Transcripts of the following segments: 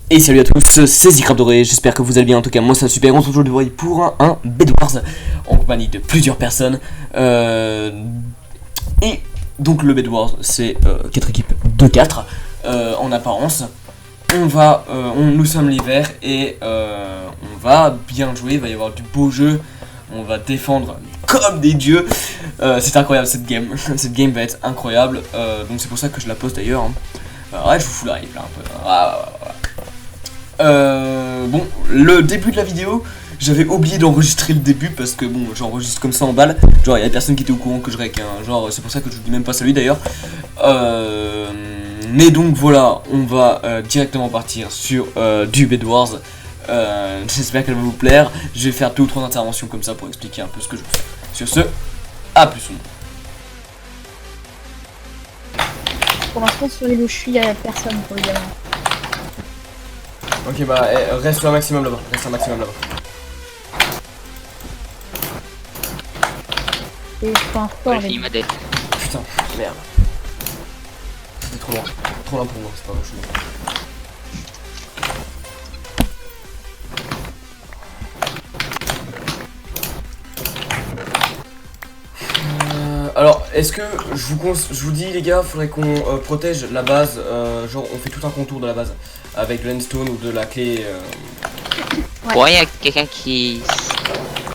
Et salut à tous, c'est Zicrap Doré, j'espère que vous allez bien, en tout cas moi ça va super, on se retrouve aujourd'hui pour un Bed Wars en compagnie de plusieurs personnes. Et donc le Bed Wars c'est 4 équipes de 4 en apparence. Nous sommes l'hiver et on va bien jouer, il va y avoir du beau jeu, on va défendre comme des dieux. C'est incroyable cette game, cette game va être incroyable, donc c'est pour ça que je la pose d'ailleurs. Ouais, je vous fous la hype là un peu. Bon, le début de la vidéo, j'avais oublié d'enregistrer le début parce que bon, j'enregistre comme ça en balle. Genre, il y a personne qui était au courant que je rec, hein. Genre, c'est pour ça que je vous dis même pas salut d'ailleurs. Mais donc voilà, on va directement partir sur du Bed Wars. J'espère qu'elle va vous plaire. Je vais faire 2 ou 3 interventions comme ça pour expliquer un peu ce que je fais. Sur ce, à plus. Pour l'instant, sur les où je suis, il n'y a personne pour le gamin. Ok, bah reste un maximum là-bas. Et je fais un fort, Ouais, mais il m'a dit. Putain, merde. C'était trop loin pour moi, c'est pas vrai, je suis mort. Alors, est-ce que je vous dis les gars, faudrait qu'on protège la base, genre on fait tout un contour de la base avec de l'endstone ou de la clé. Ouais. Ouais, il y a quelqu'un qui.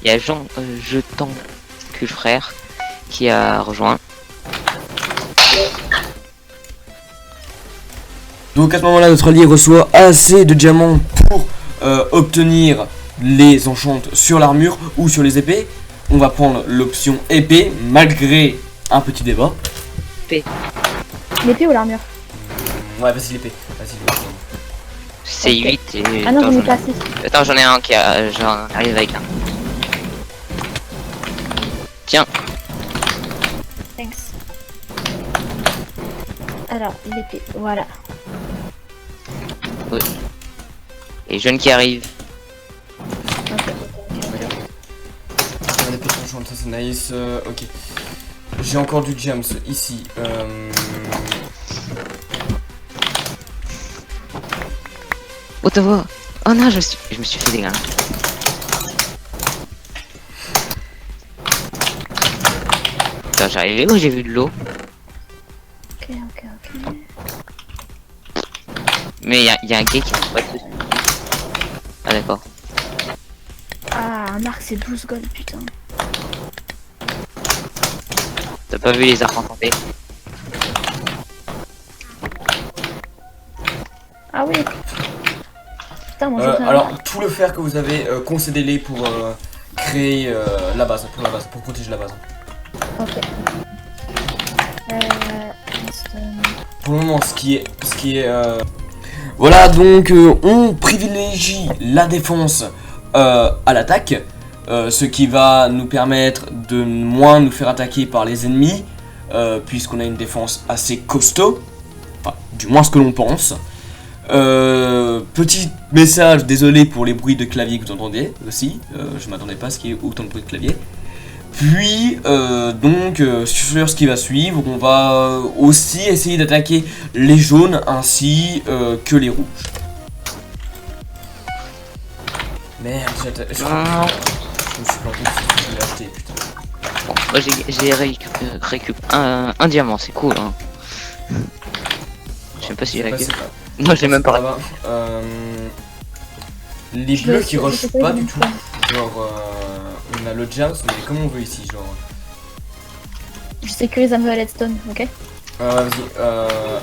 Il y a Jean Jetant que frère qui a rejoint. Donc à ce moment-là, notre allié reçoit assez de diamants pour obtenir les enchantes sur l'armure ou sur les épées. On va prendre l'option épée malgré un petit débat. l'épée ou l'armure? Ouais, vas-y l'épée. Vas-y. C'est Ok. 8 et. Ah non, Attends, j'en ai pas assez. Attends, j'en ai un qui a. J'en arrive avec un. Tiens, Thanks. Alors, l'épée, voilà. et jeune qui arrive. Ok. L'épée enchantée, ça c'est nice. Ok. J'ai encore du gems ici. Oh, t'as vu? Oh non, je me suis fait des gars. Attends, j'arrivais où j'ai vu de l'eau. Ok. Mais il y a un gars qui est pas dessus. Ah d'accord. Ah, un arc, c'est 12 gold, putain. T'as pas vu les arcs enchantés? Ah oui. Putain, moi j'ai fait un Alors, arc. tout le fer que vous avez, concédez-les pour créer la base, pour protéger la base. Ok. Stone. Pour le moment, ce qui est voilà, donc on privilégie la défense à l'attaque, ce qui va nous permettre de moins nous faire attaquer par les ennemis, puisqu'on a une défense assez costaud, enfin, du moins ce que l'on pense. Petit message, désolé pour les bruits de clavier que vous entendez aussi, je m'attendais pas à ce qu'il y ait autant de bruit de clavier. Puis sur ce qui va suivre, on va aussi essayer d'attaquer les jaunes ainsi que les rouges. Merde, je me suis planté, je l'ai acheté, putain. Bon, moi j'ai récupéré un diamant, c'est cool hein. Je sais pas si j'ai récupéré. Non, j'ai même pas récupéré. Les Je bleus le qui sais, rushent je sais pas pas du du tout. tout. Genre, on a le jams, mais comme on veut ici, genre. Je sécurise un peu à Leadstone, ok? Vas-y.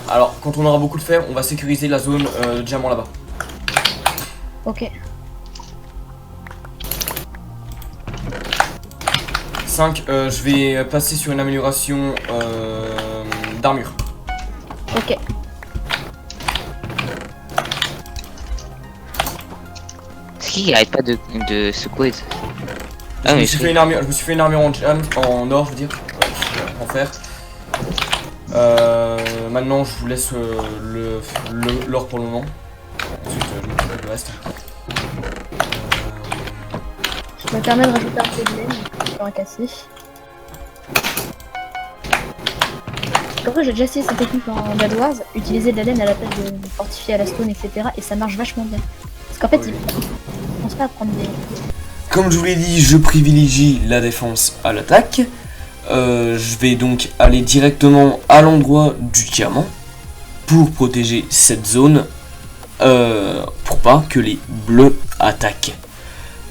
Alors, quand on aura beaucoup de fer, on va sécuriser la zone diamant là-bas. Ok. 5, je vais passer sur une amélioration d'armure. Ok. C'est qui arrête pas de secouer ça? Je me suis fait une armure en jam, en or, je veux dire, en fer. Maintenant, je vous laisse l'or pour le moment. Ensuite, je m'occupe du reste. Je me permets de rajouter un peu de laine pour un cassif. En vrai, j'ai déjà essayé cette technique en Bad Wars, utiliser de la laine à la place de fortifier à la stone, etc. Et ça marche vachement bien. Parce qu'en fait, Oui. ils pensent pas à prendre des... Comme je vous l'ai dit, je privilégie la défense à l'attaque. Je vais donc aller directement à l'endroit du diamant pour protéger cette zone, pour pas que les bleus attaquent.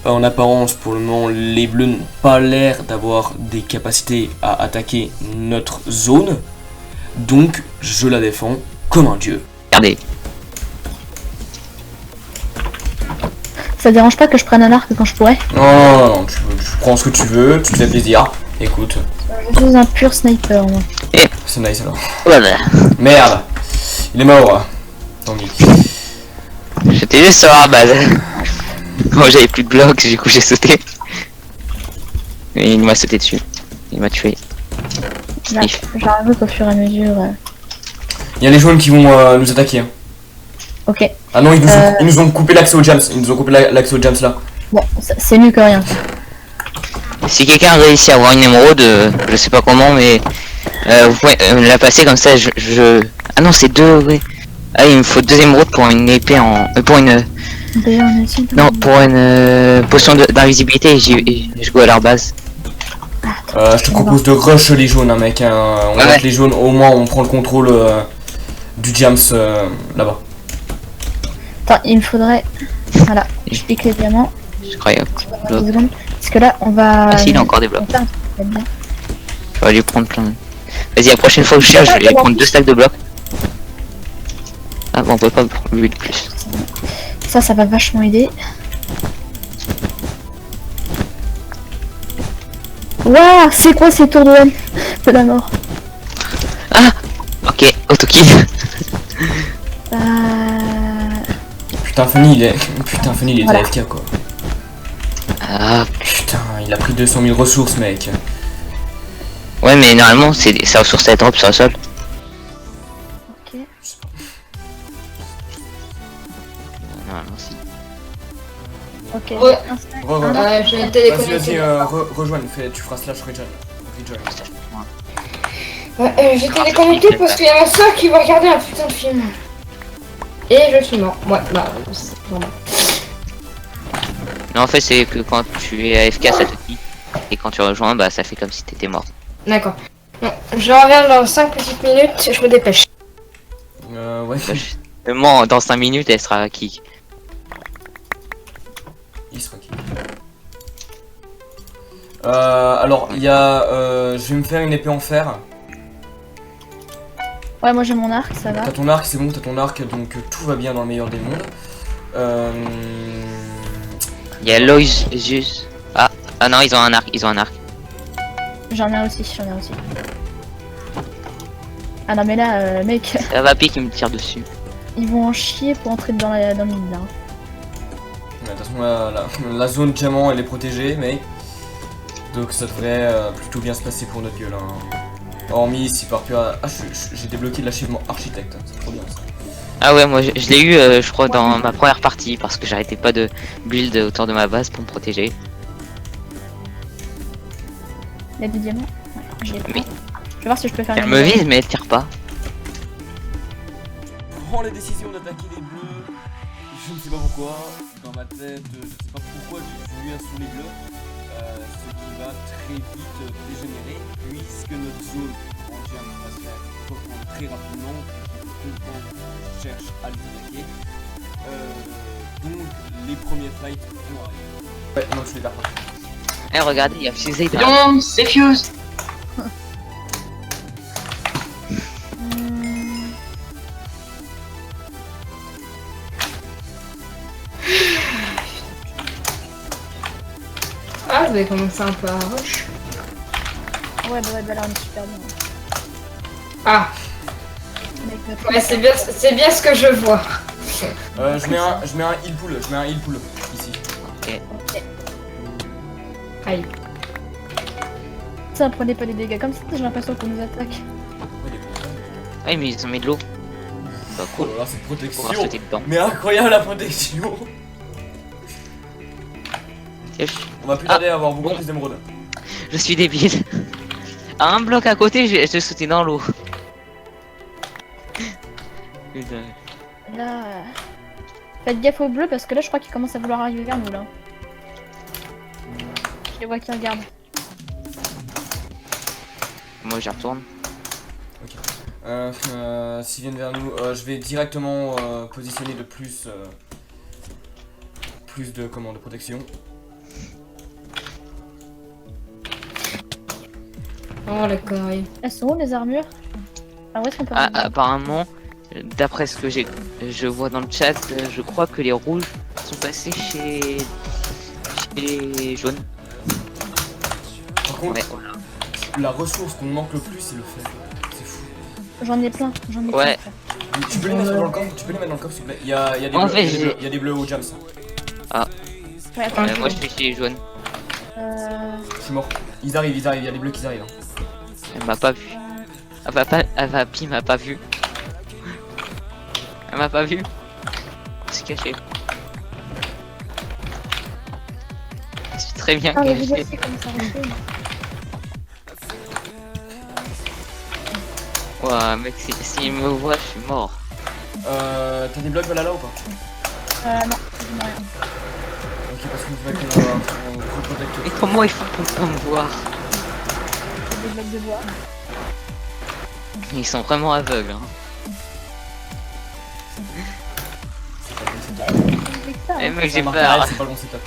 En apparence, pour le moment, les bleus n'ont pas l'air d'avoir des capacités à attaquer notre zone, donc je la défends comme un dieu. Regardez. Ça te dérange pas que je prenne un arc quand je pourrais? Non, tu prends ce que tu veux, tu te fais plaisir. Écoute, Je suis un pur sniper, moi. c'est nice alors. Voilà. Merde, il est mort. Tant pis. J'étais juste sur la base. Moi j'avais plus de blocs, du coup j'ai sauté. Et il m'a sauté dessus. Il m'a tué. J'arrive au fur et à mesure. Il y a les jaunes qui vont nous attaquer. Hein. Ok. Ah non, ils nous ont coupé l'accès aux jams. Ils nous ont coupé l'accès aux jams là. Bon, c'est mieux que rien. Si quelqu'un réussit à avoir une émeraude, je sais pas comment, mais vous pouvez la passer comme ça. Ah non, c'est deux, ouais. Ah, il me faut 2 émeraudes pour une épée en. Pour une. D'ailleurs, on a aussi... Non, pour une potion d'invisibilité et je go à leur base. Je te propose de rush les jaunes, hein, mec. Hein. On Ouais. rush les jaunes, au moins on prend le contrôle du jams là-bas. Attends, il me faudrait... Voilà, je pique les diamants. Je croyais. 2 secondes. Parce que là, on va... Ah si, il a encore des blocs. on va faire un truc qui va être bien. Je vais aller prendre plein. Vas-y, la prochaine fois que je cherche, je vais prendre 2 stacks de blocs. Ah bon, on peut pas prendre 8 de plus. Ça va vachement aider. Waouh, c'est quoi ces tours de haine de la mort? Ah ok, autokill. Putain, Funny il est. Putain, Funny il est Voilà. AFK quoi. Ah Putain, il a pris 200 000 ressources, mec. ouais, mais normalement, ça ressource à drop sur le sol. Ok. Normalement, si. Ok. Ouais. J'ai été Vas-y, déconnecté. rejoins, tu feras slash rejoin. Ouais, j'étais déconnecté parce qu'il y a ma soeur qui va regarder un putain de film. Et je suis mort. Ouais, bah, c'est normal. Non, en fait, c'est que quand tu es AFK, ça te kill. Et quand tu rejoins, bah ça fait comme si t'étais mort. D'accord. Bon, je reviens dans 5 petites minutes, je me dépêche. Ouais. Moi, dans 5 minutes, elle sera kick. Il sera qui alors, il y a. Je vais me faire une épée en fer. Ouais, moi j'ai mon arc, ça va. T'as ton arc, c'est bon, t'as ton arc, donc tout va bien dans le meilleur des mondes. Il y a Loisius. Ah non, ils ont un arc, J'en ai aussi. Ah non mais là, mec, Ça va pique, il me tire dessus. ils vont en chier pour entrer dans le mid là. De toute façon, la zone diamant elle est protégée, mais. Donc ça devrait plutôt bien se passer pour notre gueule. Hein. Hormis si par pur. Ah, j'ai débloqué l'achèvement architecte, c'est trop bien ça. Ah ouais, moi je l'ai eu, je crois, dans ma première partie, parce que j'arrêtais pas de build autour de ma base pour me protéger. Il y a des diamants. Ouais, je les prends. Oui. Je vais voir si je peux faire Elle une me diamant. vise, mais elle tire pas. Prends les décisions d'attaquer les bleus. Je ne sais pas pourquoi. Dans ma tête, je ne sais pas pourquoi j'ai voulu sur les bleus. Ce qui va très vite dégénérer, puisque notre zone en germe va se faire reprendre très rapidement, puisque on cherche à les attaquer. Donc les premiers fights vont arriver. Ouais, non, je les perds pas. Eh, regardez, il y a Fusée là. Non, c'est Fuse. Ah, je vais commencer un peu à rush. Ouais, bah là on est super bien. Ah, Mec, notre- ouais, c'est bien ce que je vois. Je mets un heal pool, ici. Aïe. Ça, prenez pas des dégâts comme ça, j'ai l'impression qu'on nous attaque. Ah, mais ils ont mis de l'eau. Bah Oh cool. là là, cette Pour protection. sauter dedans. Mais incroyable la protection. Tiens, On va plus tarder à avoir beaucoup plus d'émeraudes. je suis débile. À un bloc à côté, j'ai sauté dans l'eau. plus de... Là... Faites gaffe au bleu parce que là je crois qu'il commence à vouloir arriver vers nous là. Je les vois qui regardent. Moi j'y retourne. S'ils viennent vers nous, je vais directement positionner de plus de de protection. Oh la connerie. Elles sont où les armures? Ah, où est-ce qu'on peut Ah, regarder apparemment, d'après ce que je vois dans le chat, je crois que les rouges sont passés chez les jaunes. Par contre, Ouais, voilà. la ressource qu'on manque le plus, c'est le fer. C'est fou. J'en ai plein, j'en ai Ouais. plein. Tu peux les mettre dans le coffre, s'il te plaît. Il y a des En bleus, fait, il y a des bleus au jams. Ouais, attends, Moi je suis chez les jaunes. Je suis mort. Ils arrivent, il y a des bleus qui arrivent. Hein. Elle m'a pas vu. Avapi m'a pas vu. Elle m'a pas vu. C'est caché. Je suis très bien Ah, mais vous caché. aussi comment ça recule. Ouah, mec, s'il me voit, je suis mort. T'as des blocs là ou pas? Non, je n'ai rien. Ok, parce que vous voulez qu'on reprotecte. Et comment il faut pour pas me voir? J'ai des blocs de bois. Ils sont vraiment aveugles. Hein. Eh mec, j'ai peur. C'est pas le bon setup.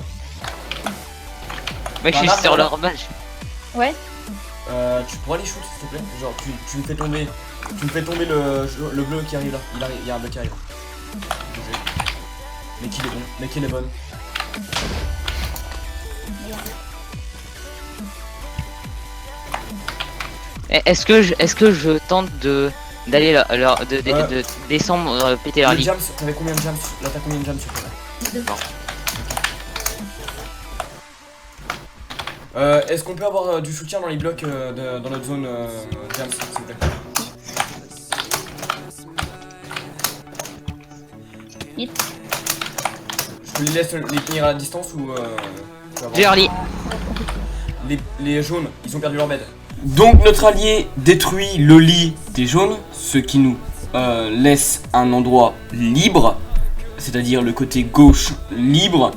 Mec, je suis sur leur badge. Ouais. Tu pourras les shoot s'il te plaît. Genre tu me fais tomber. Tu me fais tomber le bleu qui arrive là. Il y a un bleu qui arrive. Bougez. Mais qui est bon. Mais qui est bonne. Est-ce que je tente d'aller de descendre péter leur Les lit? jams, t'avais combien de jams? Là t'as combien de jams sur toi? Est-ce qu'on peut avoir du soutien dans les blocs dans notre zone jams s'il vous plaît? Hit. Je te les laisse les tenir à la distance ou tu vas voir. J'ai leur lit. Les jaunes, ils ont perdu leur bed. Donc notre allié détruit le lit des jaunes, ce qui nous laisse un endroit libre, c'est-à-dire le côté gauche libre,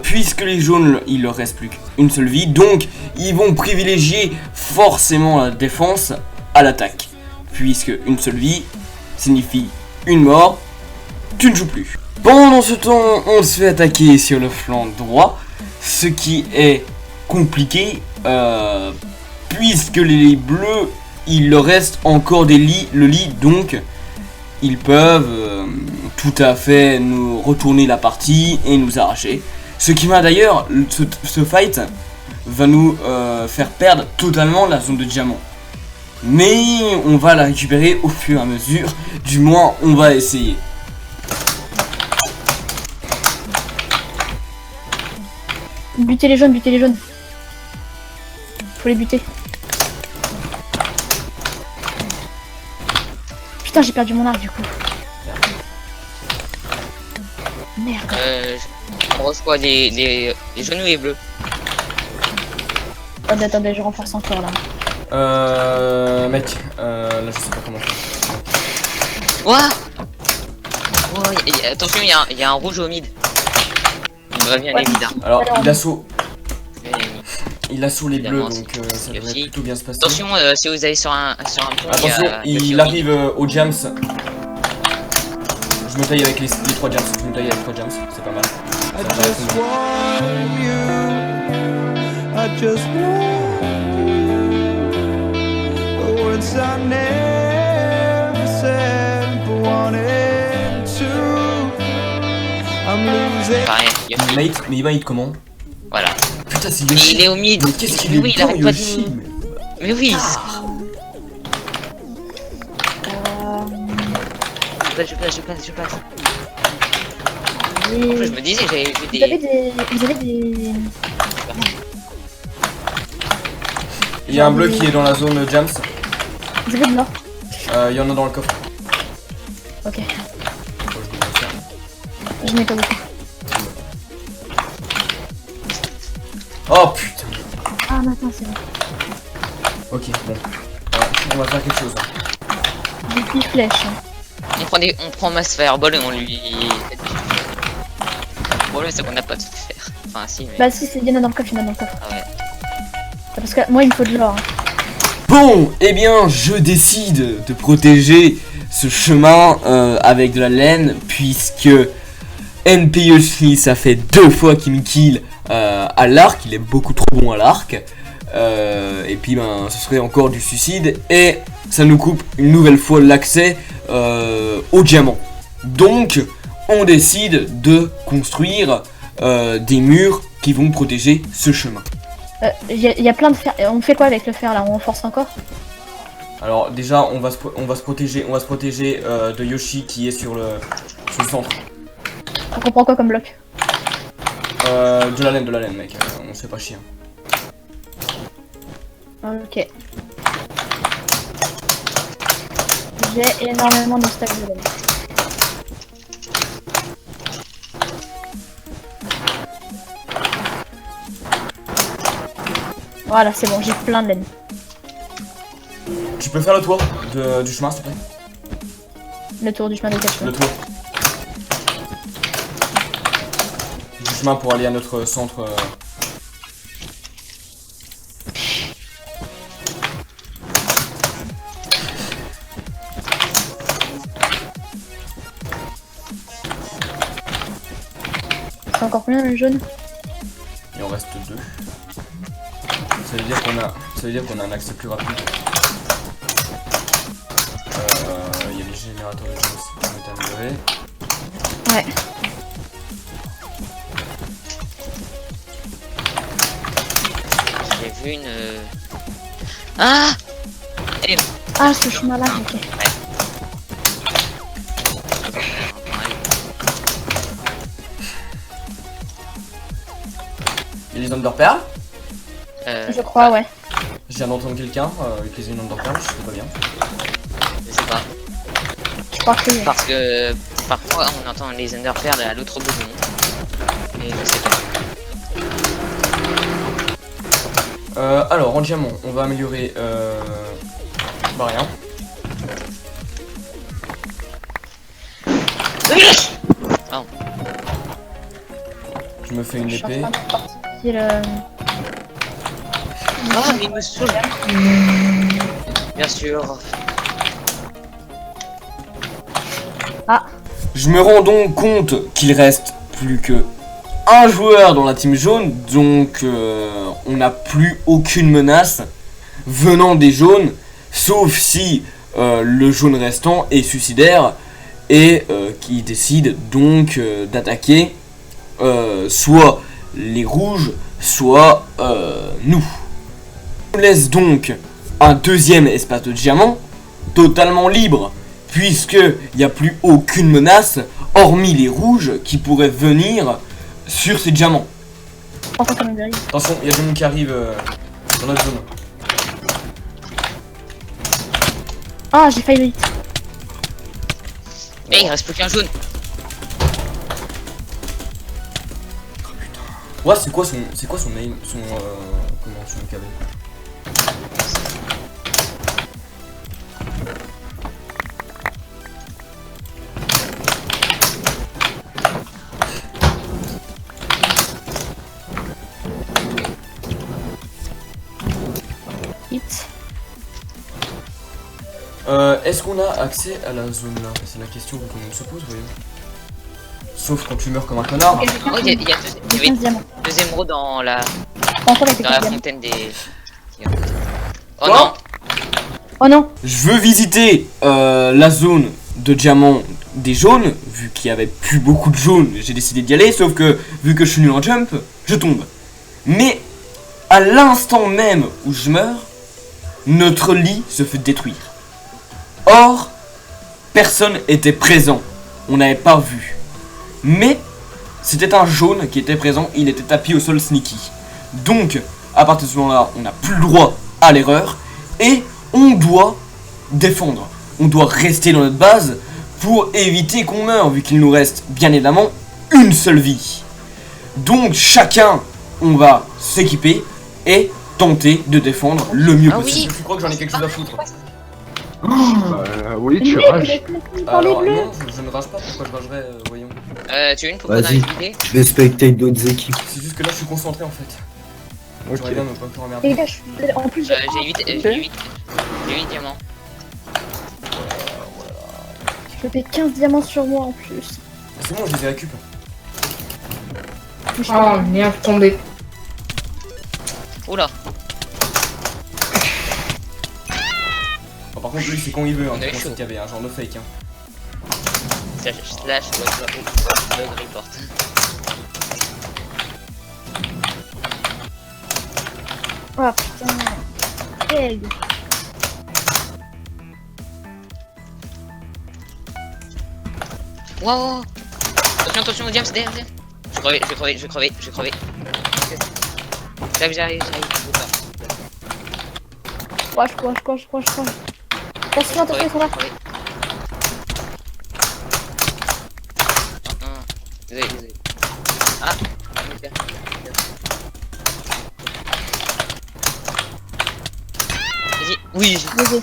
puisque les jaunes, il leur reste plus qu'une seule vie, donc ils vont privilégier forcément la défense à l'attaque, puisque une seule vie signifie une mort, tu ne joues plus. Pendant ce temps, on se fait attaquer sur le flanc droit, ce qui est compliqué, puisque les bleus, il leur reste encore le lit, donc ils peuvent tout à fait nous retourner la partie et nous arracher. Ce qui va d'ailleurs, ce fight va nous faire perdre totalement la zone de diamant. Mais on va la récupérer au fur et à mesure, du moins on va essayer. Butez les jaunes, butez les jaunes. Faut les buter. Putain, j'ai perdu mon arc du coup. Merde. On reçoit les jaunes ou les bleus? Attendez, je renforce encore là. Mec, là je sais pas comment faire. Ouah. Oh, attention, il y a un rouge au mid. Il revient les mid. Hein. Alors, Alors, il assaut les bleus, Évidemment, donc ça devrait aussi. plutôt bien se passer. Attention, si vous allez sur un pont, Attention, il arrive au jams. Je me taille avec les 3 jams, je me taille avec 3 jams, c'est pas mal. Ça va être bon. I just want you. The words I never said, but wanted to. I'm losing. Pareil, Mate, mais il va hit comment? voilà. Putain, c'est Mais Yoshi. il est au mid. Mais qu'est-ce qu'il Mais est oui, il bon, arrête pas de... Yoshi. Mais oui. Je passe. Et- En fait, je me disais, j'avais vu Vous avez des... des... Vous avez des... Il y a un bleu qui est dans la zone jams. Vous avez de l'or. Il y en a dans le coffre. Ok. Je n'ai pas beaucoup. Oh putain. Ah, maintenant c'est bon. Ok, bon. Alors, on va faire quelque chose. Des petites flèches. On prend Mass Fireball et on lui... Le problème c'est qu'on n'a pas de fer. Enfin si mais... Bah si, il y en a dans le coffre, il y en a dans le coffre. Ah ouais. Parce que moi il me faut de l'or. Hein. Bon, eh bien, je décide de protéger ce chemin avec de la laine, puisque NP Yoshi, ça fait 2 fois qu'il me kill à l'arc, il est beaucoup trop bon à l'arc. Et puis, ben, ce serait encore du suicide, et ça nous coupe une nouvelle fois l'accès au diamant. Donc, on décide de construire des murs qui vont protéger ce chemin. Y a plein de fer. On fait quoi avec le fer là? On renforce encore? Alors déjà on va se protéger de Yoshi qui est sur le centre. On comprend quoi comme bloc? De la laine mec, on se fait pas chier. Ok. J'ai énormément de stacks de laine. Voilà, c'est bon, j'ai plein de laine. Tu peux faire le tour du chemin s'il te plaît? Le tour du chemin de cachement. Le tour. Du chemin pour aller à notre centre. C'est encore combien le jaune? Il en reste 2. Ça veut dire qu'on a un accès plus rapide. Il y a les générateurs de jeux aussi qui vont être améliorés. Ouais. J'ai vu une... Ah et... Ah, ce chemin là, ok. Il y a les Underperles. Je crois, ouais. Je viens d'entendre quelqu'un utiliser une Underperle, je sais pas bien. Je sais pas. Je crois que Parce que parfois on entend les Underperles à l'autre bout du monde. Et je sais pas. Alors en diamant, on va améliorer bah rien. Oh. Je me fais une je suis en épée. train de partir le... Ah mais il me saoule. Bien sûr. Ah, Je me rends donc compte qu'il reste plus que un joueur dans la team jaune, donc on n'a plus aucune menace venant des jaunes, sauf si le jaune restant est suicidaire et qui décide donc d'attaquer soit les rouges, soit nous. On laisse donc un deuxième espace de diamant totalement libre, puisqu'il n'y a plus aucune menace, hormis les rouges qui pourraient venir sur ces diamants. prends ça comme une grille. Attention, il y a du monde qui arrive dans notre zone. Ah, j'ai failli vite. Mais il reste plus qu'un jaune. Ouais, c'est quoi son name, comment son KB? Hit. Est-ce qu'on a accès à la zone là? C'est la question que tout le monde se pose, voyons. Sauf quand tu meurs comme un connard. Ok, Oh, il y avait 15 diamants. 2 émeraudes dans la Prends encore avec les dans la 15 diamants. fontaine des. Oh Quoi? non. Oh non. Je veux visiter la zone de diamant des jaunes, vu qu'il y avait plus beaucoup de jaunes, j'ai décidé d'y aller, sauf que vu que je suis nul en jump, je tombe. Mais à l'instant même où je meurs, notre lit se fait détruire. Or, personne était présent, on n'avait pas vu. Mais c'était un jaune qui était présent, il était tapis au sol sneaky. Donc, à partir de ce moment-là, on n'a plus le droit à l'erreur et on doit défendre. On doit rester dans notre base pour éviter qu'on meure, vu qu'il nous reste bien évidemment une seule vie. Donc chacun, on va s'équiper et tenter de défendre le mieux Ah possible. oui. Je crois que j'en ai quelque chose à foutre. Oui, Mais tu mec, rages. il a claqué par les Alors bleus. non, je ne rage pas, pourquoi je ragerais, voyons. Tu veux une pour qu'on Vas-y. a une Je vais spectate d'autres équipes. C'est juste que là je suis concentré en fait. Ok. J'aurais bien ne pas me faire Et emmerder. les gars, en plus, J'ai 8 diamants. je fais 15 diamants sur moi en plus. C'est bon, je les ai récup. Je suis Oh merde, tombé. Oula. Bon, par contre, lui c'est quand il veut, hein, On est pour chaud. ce qu'il y avait, genre no fake. Hein. Slash bug report. Oh putain. Hey. Wow. Attention, James, derrière. Je vais crever. J'arrive. Courage. Attention, ils sont là. Non. Désolé. Ah. Vas-y. Oui. Désolé.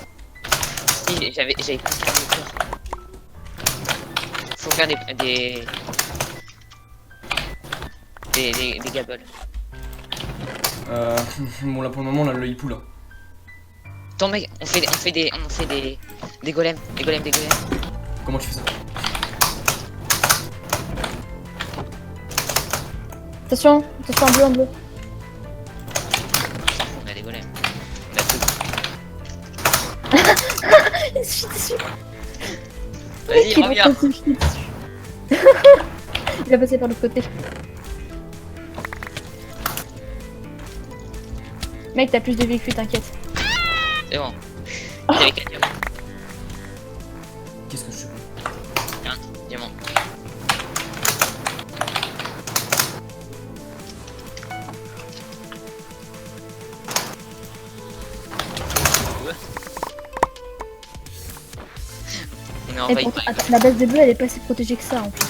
J'avais plus de cœur. Faut faire des gables. Bon là pour le moment on a le hippo là. Attends mec, on fait des golems, des golems. Comment tu fais ça? Attention, en bleu. On a des golems. On a tout. Je suis dessus. Vas-y, Il reviens. va passer, je suis dessus. Il a passé par l'autre côté. Mec, t'as plus de vécu, t'inquiète. C'est bon. J'avais 4 diamants. Qu'est-ce que je suis bon? Diamant. On est en Et fight. pourtant, attends, la base des bleus, elle est pas si protégée que ça en plus.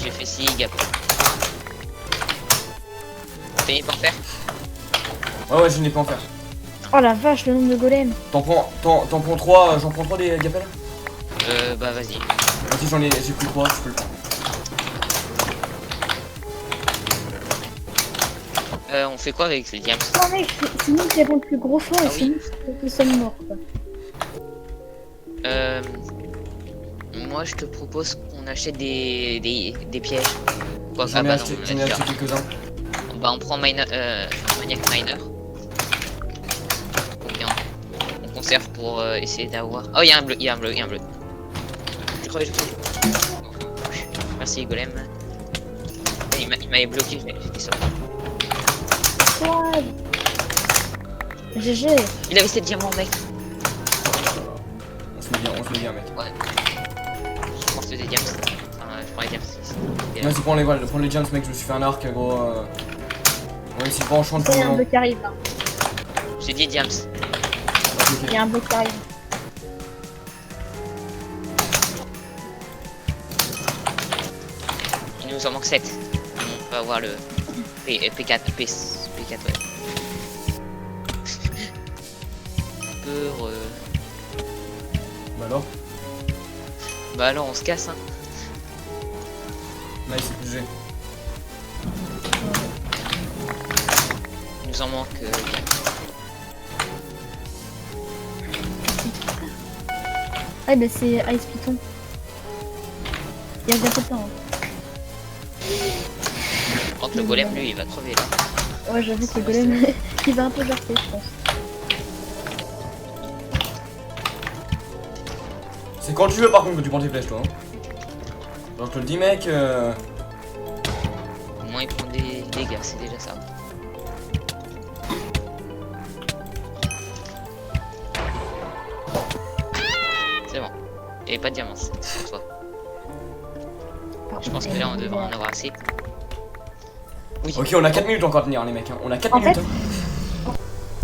J'ai fait 6 gaps. Fini par faire. Ouais, je n'ai pas en faire. Oh la vache, le nombre de golems. T'en prends 3, j'en prends 3 des gapels? Bah vas-y. Si j'ai plus 3, je peux le faire. On fait quoi avec les diams? Non mec, c'est nous qui avons le plus gros fond et Ah c'est oui. nous qui sommes morts quoi. Moi je te propose qu'on achète des pièges. Quoi, J'en ai acheté, on l'a déjà. quelques-uns. Bah on prend Maniac Miner. Ok, on conserve pour essayer d'avoir. Oh il y a un bleu. Je crois. Merci Golem. Il m'avait bloqué, j'étais sorti. Quoi GG. Il avait 7 diamants mec. On se met bien, mec. Je pense que c'est des diams. Enfin, je prends les diams. Vas-y, prends les jumps, mec, je me suis fait un arc, gros. Ouais, c'est pas en chant Il pour y le a un moment. bleu qui arrive là. J'ai dit diams. Il y a un bleu qui arrive. Il nous en manque 7. On va avoir le P4, P4 ouais. Peur. Bah alors, on se casse hein. nice, c'est plus G. Il nous en manque. Ah bah c'est Ice Python. Il y a bientôt temps. Quand le golem lui il va crever là. Ouais j'avoue que le golem il va un peu jarter je pense. C'est quand tu veux, par contre, que tu prends tes flèches, toi. Hein. Donc, je te le dis, mec. Au moins il prend des dégâts, c'est déjà ça. C'est bon. Et pas de diamants, c'est pour toi. Je pense que là on devrait en avoir assez. Oui. Ok, on a 4 minutes encore à tenir, les mecs. Hein. On a 4 En minutes. fait- Hein.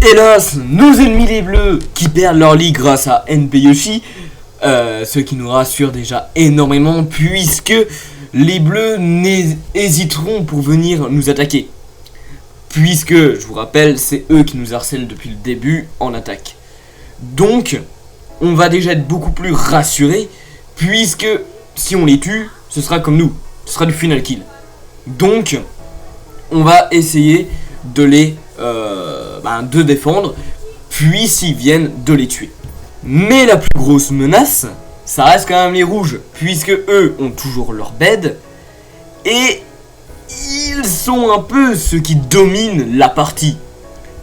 Hélas, nos ennemis les bleus qui perdent leur lit grâce à NP Yoshi. Ce qui nous rassure déjà énormément puisque les bleus n'hésiteront pour venir nous attaquer. puisque, je vous rappelle, c'est eux qui nous harcèlent depuis le début en attaque. Donc, on va déjà être beaucoup plus rassurés, puisque si on les tue, ce sera comme nous, ce sera du final kill. Donc, on va essayer de les de défendre, puis s'ils viennent, de les tuer. Mais la plus grosse menace, ça reste quand même les rouges, puisque eux ont toujours leur bed, et ils sont un peu ceux qui dominent la partie.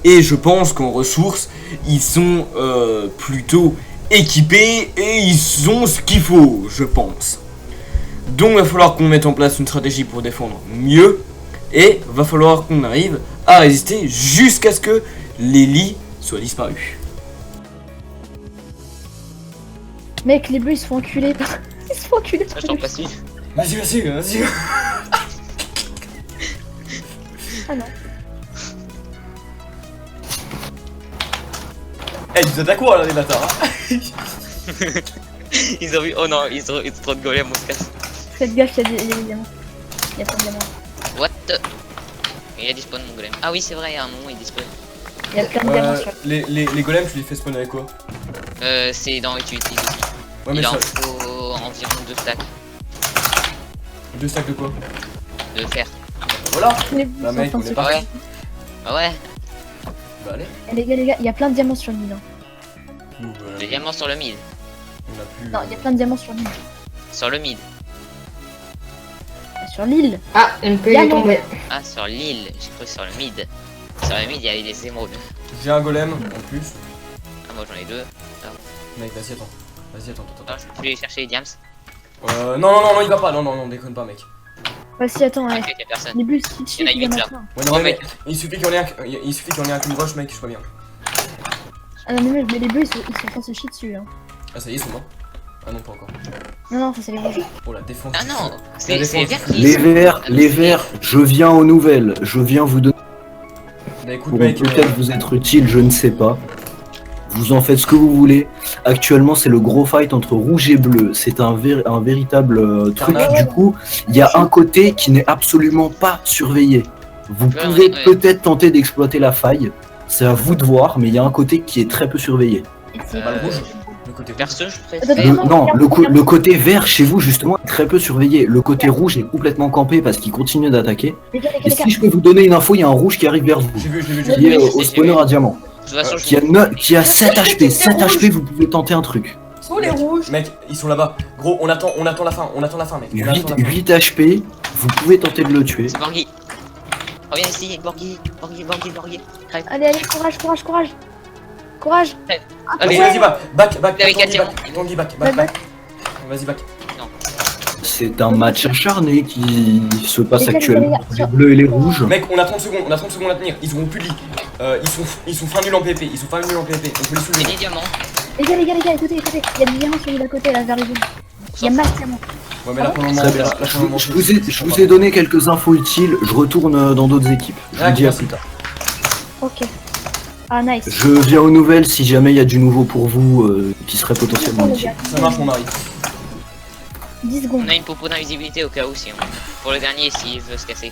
Et je pense qu'en ressources, ils sont plutôt équipés et ils ont ce qu'il faut, je pense. Donc il va falloir qu'on mette en place une stratégie pour défendre mieux. Et va falloir qu'on arrive à résister jusqu'à ce que les lits soient disparus. Mec, les bleus ils se font enculer par. Ils se font enculer par. Je t'en passe une. Vas-y. Ah non. Eh, ils attaquent quoi là les bâtards hein. Ils ont vu. Oh non, ils ont trop de golems, on se casse. Faites gaffe, il y a des diamants. Il y a plein de diamants. What the... Il a dispawn mon golem. Ah oui, c'est vrai, à un moment il dispawn. Il y a plein de diamants sur les golems, tu les fais spawn avec quoi? C'est dans Utility. Ouais, mais Il en ça... faut environ 2 stacks 2 stacks de quoi? de fer. Voilà. les Bah sont en mec, train on de est se parti. Ouais. Ah ouais. Bah allez. Eh, les gars, il y a plein de diamants sur l'île. Hein. Nous, Le diamant sur le mid. on a plus... Non, il y a plein de diamants sur l'île. Sur le mid. Sur l'île. Ah, MP est tombé. Ah, sur l'île. J'ai cru sur le mid. Sur le mid, il y avait des émeraudes. J'ai un golem en plus. Ah, moi j'en ai 2. Mec, vas-y, attends. Ah, je vais chercher les diams. Non, il va pas. Non, déconne pas, mec. Bah si, attends, Ah, ouais. ok, y'a personne. Les bulles, si tu Il y en a il y en 8 a là. plein. Ouais, non, Oh, mais mec. il suffit qu'il y en ait un qui me rush, mec, je suis pas bien. Ah non, mais les bleus, ils sont en train de se chier dessus. Hein. Ah, ça y est, ils sont morts. Ah non, pas encore. Non, ça c'est les rouges. Oh la défense. Ah non, La c'est défense. vert qui Les verts, je viens aux nouvelles. Je viens vous donner. Bah écoute, Pour mec. peut-être vous être utile, je ne sais pas. Vous en faites ce que vous voulez. Actuellement, c'est le gros fight entre rouge et bleu. C'est un véritable truc. Carnage. Du coup, il y a un côté qui n'est absolument pas surveillé. Vous Ouais, pouvez ouais. peut-être tenter d'exploiter la faille. C'est à vous de voir, mais il y a un côté qui est très peu surveillé. Et c'est Pas le rouge. Le côté rouge. Perso, je Attends, préfère. Non, le côté vert chez vous, justement, est très peu surveillé. Le côté rouge est complètement campé parce qu'il continue d'attaquer. Les gars, Et si je peux vous donner une info, il y a un rouge qui arrive vers vous. J'ai vu. Qui est Oui, au j'ai spawner vu. à diamant. De toute façon, je Qui a 7 HP. 7 HP, vous pouvez tenter un truc. Sont les rouges. Mec, ils sont là-bas. Gros, on attend la fin, mec. On 8, attend la fin. 8 HP, vous pouvez tenter de le tuer. C'est Borghi. Reviens ici, Borghi. Crève. Allez, courage. Courage. Allez, Vas-y, back, Il avait 4 diamants. Tanguy, back. Vas-y, back. C'est un match acharné qui se passe Les gars, actuellement les gars, entre les bleus et les rouges. Mec, on a 30 secondes à tenir. Ils auront plus de lit. Ils sont fin nuls en PP. On peut les soulever. J'ai des diamants. Les gars, écoutez. Il y a des diamants sur l'île à côté, là, vers les rouges. Il y a masse diamants. Ouais, mais là pour le moment, Très bien. là, pour le moment, Je vous ai donné quelques infos utiles. Je retourne dans d'autres équipes. Je vous dis à plus tard. Ok. Ah, nice. Je viens aux nouvelles si jamais il y a du nouveau pour vous qui serait potentiellement Les utile. gars, Ça marche, mon mari. 10 secondes. On a une popo d'invisibilité au cas où si on... Pour le dernier s'il veut se casser.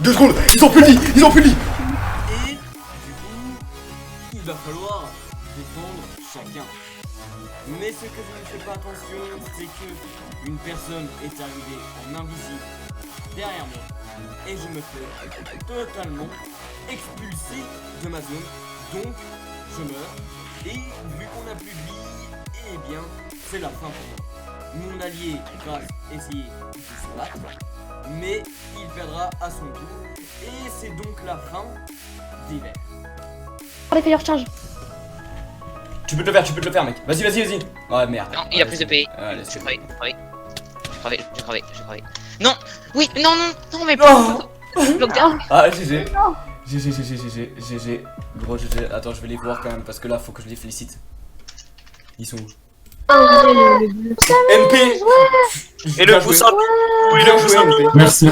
2 secondes. Ils ont plus de lit. Et du coup, il va falloir défendre chacun. Mais ce que je ne fais pas attention, c'est que une personne est arrivée en invisible derrière moi et je me fais totalement expulser de ma zone. Donc, je meurs. Et vu qu'on n'a plus de vie, eh bien, c'est la fin pour moi. Mon allié va essayer de se battre, mais il perdra à son tour. Et c'est donc la fin des verts. Allez, fais leur charge. Tu peux te le faire, mec. Vas-y. Ouais, merde. Non, il a plus de PI. Allez, J'ai c'est crevé. Non. Oui, non, mais bloc down. Ah, GG. GG. Gros, GG. Attends, je vais les voir quand même parce que là, faut que je les félicite. Ils sont où? MP. Et le pouce Bien joué, MP. Merci.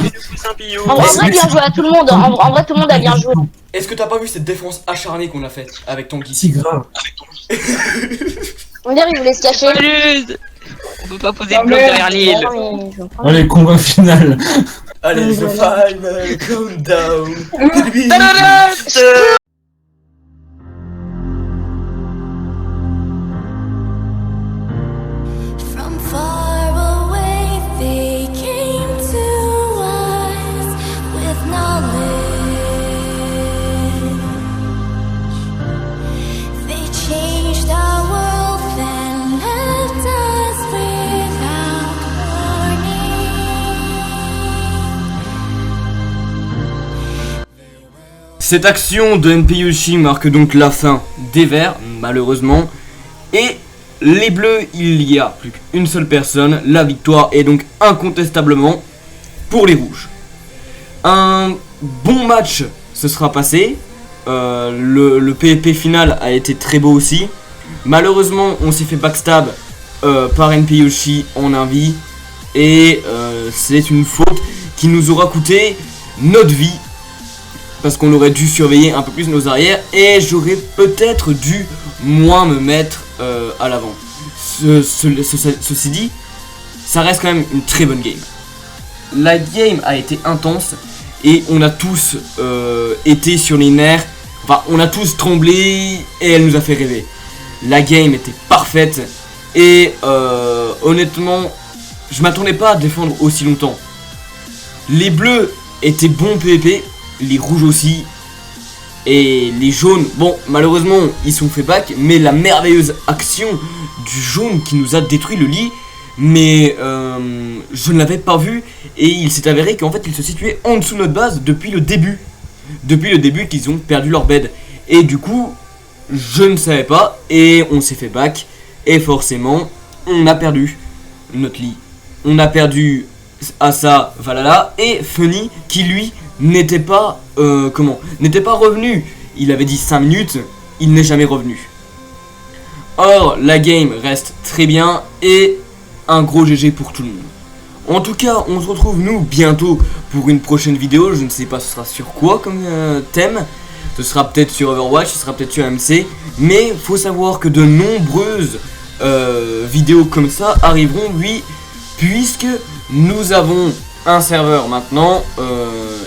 En vrai, bien joué à tout le monde. En vrai, tout le monde a bien joué. Est-ce que t'as pas vu cette défense acharnée qu'on a faite avec ton guide? Si grave. On dirait qu'il voulait se cacher. On peut pas poser de bloc derrière l'île. Allez, combat final. Allez, the final countdown. From far away they came to us with knowledge. They changed our world and left us without warning. Cette action de NP Yoshi marque donc la fin des Verts, malheureusement. Et les Bleus, il y a plus qu'une seule personne. La victoire est donc incontestablement pour les Rouges. Un bon match se sera passé. Le PvP final a été très beau aussi. Malheureusement, on s'est fait backstab par NP Yoshi en invie. Et c'est une faute qui nous aura coûté notre vie. Parce qu'on aurait dû surveiller un peu plus nos arrières. Et j'aurais peut-être dû moins me mettre à l'avant. Ceci dit, ça reste quand même une très bonne game. La game a été intense et on a tous été sur les nerfs. Enfin, on a tous tremblé et elle nous a fait rêver. La game était parfaite et honnêtement, je m'attendais pas à défendre aussi longtemps. Les bleus étaient bons PvP, les rouges aussi. Et les jaunes, bon, malheureusement, ils sont fait back, mais la merveilleuse action du jaune qui nous a détruit le lit, mais je ne l'avais pas vu, et il s'est avéré qu'en fait, ils se situaient en dessous de notre base depuis le début. Depuis le début qu'ils ont perdu leur bed. Et du coup, je ne savais pas, et on s'est fait back, et forcément, on a perdu notre lit. On a perdu Asa, Valhalla, et Funny, qui lui n'était pas n'était pas revenu. Il avait dit 5 minutes, il n'est jamais revenu. Or la game reste très bien et un gros GG pour tout le monde. En tout cas, on se retrouve nous bientôt pour une prochaine vidéo. Je ne sais pas ce sera sur quoi comme thème. Ce sera peut-être sur Overwatch, ce sera peut-être sur AMC. Mais faut savoir que de nombreuses vidéos comme ça arriveront, oui, puisque nous avons un serveur maintenant,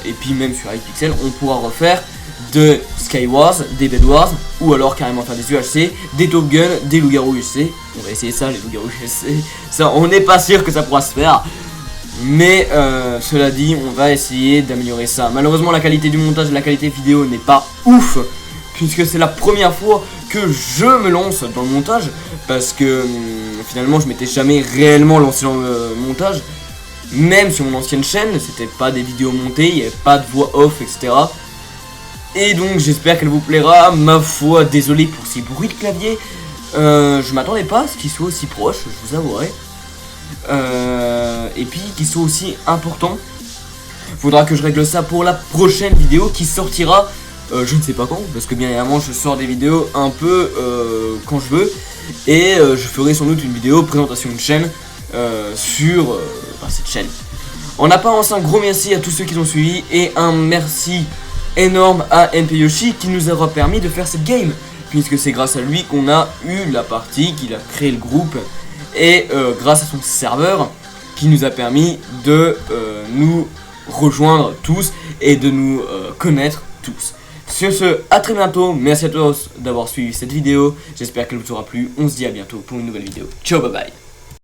et puis même sur iPixel, on pourra refaire de Skywars, des Bedwars, ou alors carrément faire des UHC, des Top Gun, des loups-garous UHC. On va essayer ça, les loups-garous UHC. Ça, on n'est pas sûr que ça pourra se faire. Mais cela dit, on va essayer d'améliorer ça. Malheureusement, la qualité du montage et la qualité vidéo n'est pas ouf, puisque c'est la première fois que je me lance dans le montage, parce que finalement, je m'étais jamais réellement lancé dans le montage. Même sur mon ancienne chaîne, c'était pas des vidéos montées, il n'y avait pas de voix off, etc. Et donc j'espère qu'elle vous plaira. Ma foi, désolé pour ces bruits de clavier. Je m'attendais pas à ce qu'ils soient aussi proches, je vous avouerai. Et puis qu'ils soient aussi importants. Faudra que je règle ça pour la prochaine vidéo qui sortira, je ne sais pas quand, parce que bien évidemment je sors des vidéos un peu quand je veux. Et je ferai sans doute une vidéo présentation de chaîne sur cette chaîne. En apparence, un gros merci à tous ceux qui ont suivi et un merci énorme à NP Yoshi qui nous aura permis de faire cette game, puisque c'est grâce à lui qu'on a eu la partie, qu'il a créé le groupe, et grâce à son serveur qui nous a permis de nous rejoindre tous et de nous connaître tous. Sur ce, à très bientôt, merci à tous d'avoir suivi cette vidéo, j'espère qu'elle vous aura plu, on se dit à bientôt pour une nouvelle vidéo, ciao, bye bye.